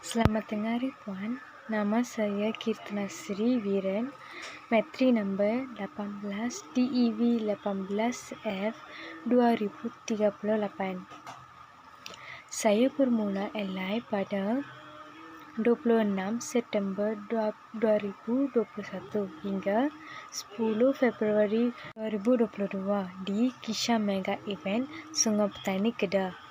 Selamat hari Puan, nama saya Kirtanasri Viren, metri number 18 DEV 18F 2038. Saya bermula LI pada 26 September 2021 hingga 10 Februari 2022 di Kisha Mega Event Sungai Petani Kedah.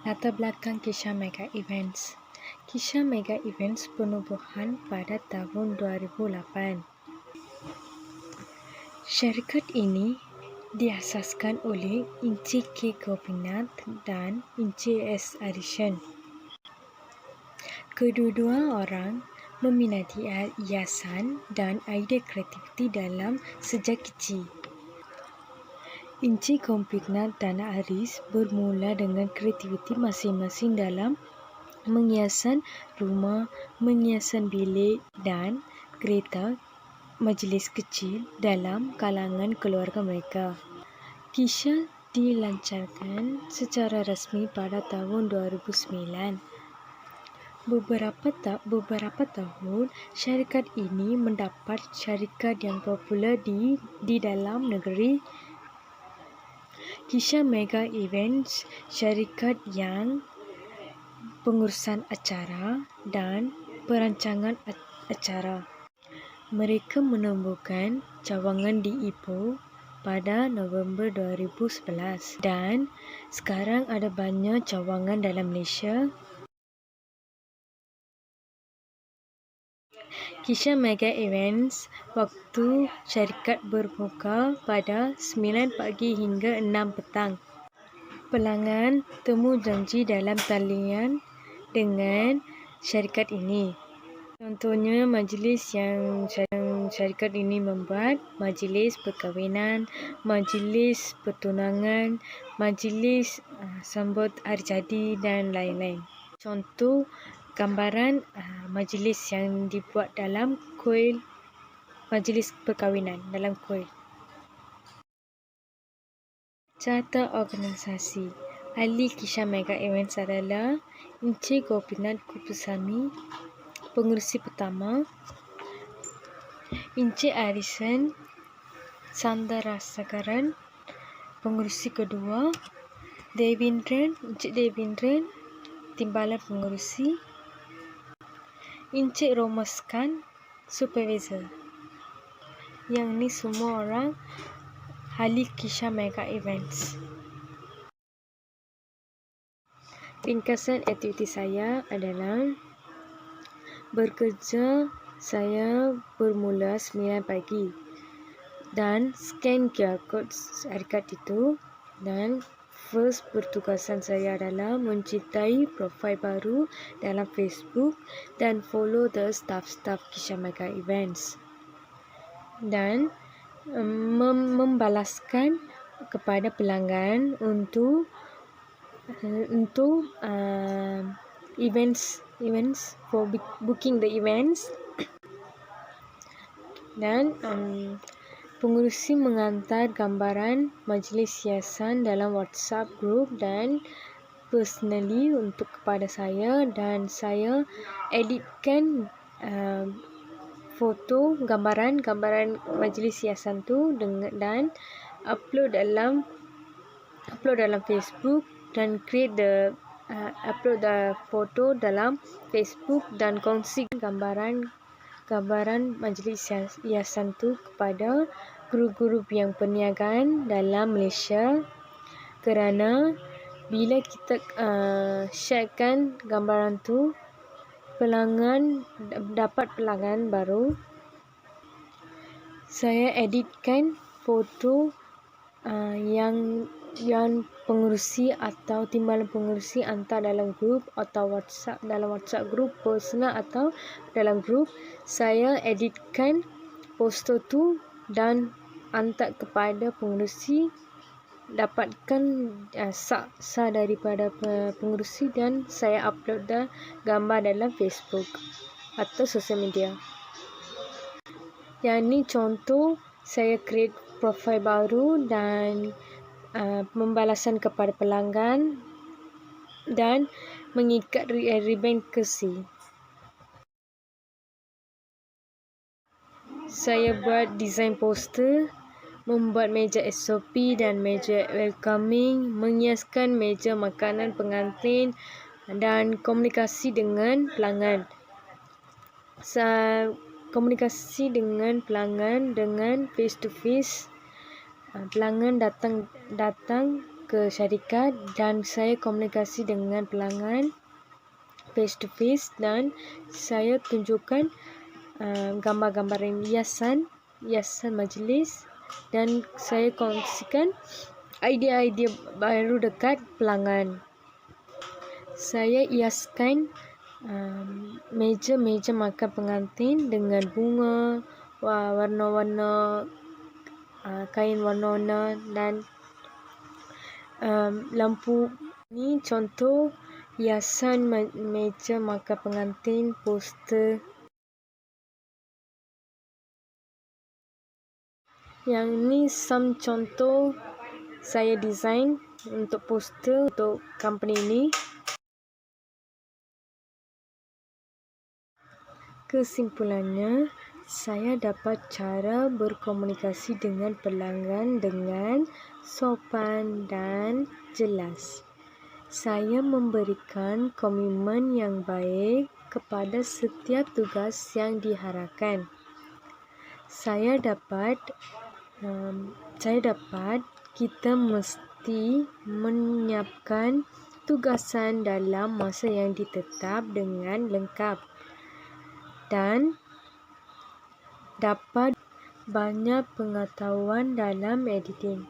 Latar belakang Kisha Mega Events. Kisha Mega Events penubuhan pada tahun 2008. Syarikat ini diasaskan oleh Encik K. Gopinath dan Encik S. Arishan. Kedua-dua orang meminati hiasan dan idea kreativiti dalam sejak kecil. Encik Gopinath dan Aris bermula dengan kreativiti masing-masing dalam menghiasan rumah, menghiasan bilik dan kereta majlis kecil dalam kalangan keluarga mereka. Kisha dilancarkan secara rasmi pada tahun 2009. Beberapa tahun, syarikat ini mendapat syarikat yang popular di dalam negeri. Kisha Mega Events, syarikat yang pengurusan acara dan perancangan acara. Mereka menemukan cawangan di Ipoh pada November 2011 dan sekarang ada banyak cawangan dalam Malaysia. Kisha Mega Events, waktu syarikat berbuka pada 9 pagi hingga 6 petang. Pelanggan temu janji dalam talian dengan syarikat ini. Contohnya majlis yang syarikat ini membuat, majlis perkahwinan, majlis pertunangan, majlis sambut hari jadi dan lain-lain. Contoh gambaran majlis yang dibuat dalam kuil, majlis perkahwinan dalam kuil. Carta organisasi. Ahli Kisha Mega Events adalah Encik Gopinath Kupusami, pengurusi pertama, Encik Arishan Sandarasagaran, pengurusi kedua, Encik Devendran, timbalan pengurusi, Encik Romaskan, supervisor. Yang ni semua orang ahli Kisha Mega Events. Ringkasan aktiviti saya adalah bekerja. Saya bermula 9 pagi dan scan QR code syarikat itu, dan first pertugasan saya adalah mencintai profil baru dalam Facebook dan follow the staff Kisha Mega Events dan membalaskan kepada pelanggan untuk events for booking the events. Dan pengurusi mengantar gambaran majlis hiasan dalam WhatsApp group dan personally untuk kepada saya, dan saya editkan foto gambaran majlis hiasan tu dan upload dalam Facebook dan upload the foto dalam Facebook dan kongsi gambaran majlis hiasan tu kepada grup-grup yang perniagaan dalam Malaysia, kerana bila kita sharekan gambaran tu, dapat pelanggan baru. Saya editkan foto yang yang pengerusi atau timbalan pengerusi hantar dalam grup atau WhatsApp, dalam WhatsApp grup personal atau dalam grup. Saya editkan poster tu dan hantar kepada pengerusi, dapatkan sah daripada pengerusi, dan saya upload gambar dalam Facebook atau sosial media. Yang ni contoh saya create profile baru dan pembalasan kepada pelanggan dan mengikat ribbon kursi. Saya buat desain poster, membuat meja SOP dan meja welcoming, menghiaskan meja makanan pengantin dan komunikasi dengan pelanggan. Komunikasi dengan pelanggan dengan face to face. Pelanggan datang ke syarikat dan saya komunikasi dengan pelanggan face to face, dan saya tunjukkan gambar-gambar hiasan majlis, dan saya kongsikan idea-idea baru dekat pelanggan. Saya hiaskan meja makan pengantin dengan bunga, warna-warna kain warna-warna dan lampu. Ni contoh hiasan meja makan pengantin poster. Yang ni some contoh saya design untuk poster untuk company ni. Kesimpulannya, saya dapat cara berkomunikasi dengan pelanggan dengan sopan dan jelas. Saya memberikan komitmen yang baik kepada setiap tugas yang diharapkan. Saya dapat kita mesti menyiapkan tugasan dalam masa yang ditetap dengan lengkap dan dapat banyak pengetahuan dalam editing.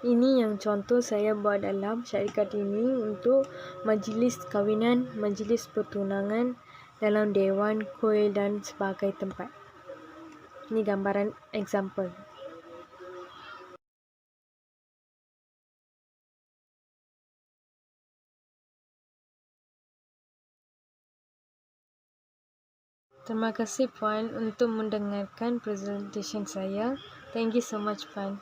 Ini yang contoh saya buat dalam syarikat ini untuk majlis kahwinan, majlis pertunangan, dalam dewan, kuil dan sebagai tempat. Ini gambaran example. Terima kasih Puan untuk mendengarkan presentation saya. Thank you so much Puan.